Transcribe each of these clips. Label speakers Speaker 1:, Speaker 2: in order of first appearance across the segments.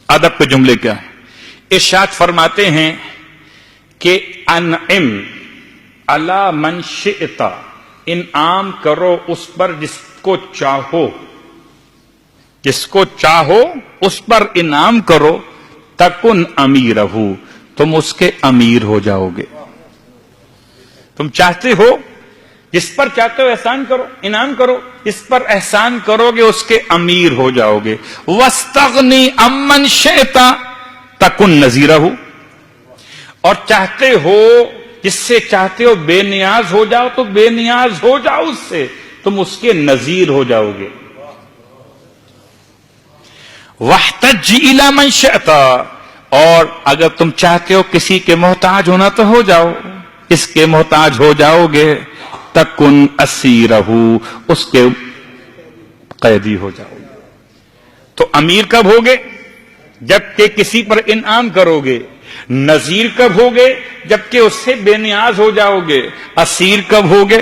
Speaker 1: ادب کے جملے کیا ہے؟ ارشاد فرماتے ہیں کہ انعم علی من شئت، انعام کرو اس پر جس کو چاہو، جس کو چاہو اس پر انعام کرو، تکن امیرہ، تم اس کے امیر ہو جاؤ گے۔ تم چاہتے ہو، جس پر چاہتے ہو احسان کرو، انعام کرو، اس پر احسان کرو گے اس کے امیر ہو جاؤ گے۔ وَاسْتَغْنِي عَمَّنْ شِئْتَ تَكُنْ نَذِيرَهُ، اور چاہتے ہو، جس سے چاہتے ہو بے نیاز ہو جاؤ تو بے نیاز ہو جاؤ اس سے، تم اس کے نذیر ہو جاؤ گے۔ وَاحْتَجِّ إِلَى مَنْ شِئْتَ، اور اگر تم چاہتے ہو کسی کے محتاج ہونا تو ہو جاؤ، اس کے محتاج ہو جاؤ گے۔ تکن اسیرہ، اس کے قیدی ہو جاؤ گے۔ تو امیر کب ہوگے؟ جبکہ کسی پر انعام کرو گے۔ نذیر کب ہوگے؟ جبکہ اس سے بے نیاز ہو جاؤ گے۔ اسیر کب ہوگے؟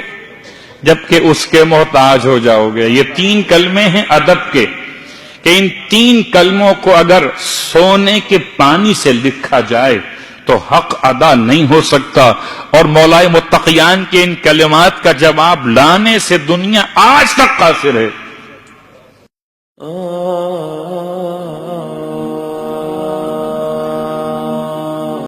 Speaker 1: جبکہ اس کے محتاج ہو جاؤ گے۔ یہ تین کلمے ہیں ادب کے، کہ ان تین کلموں کو اگر سونے کے پانی سے لکھا جائے تو حق ادا نہیں ہو سکتا، اور مولائے متقیان کے ان کلمات کا جواب لانے سے دنیا آج تک قاصر ہے۔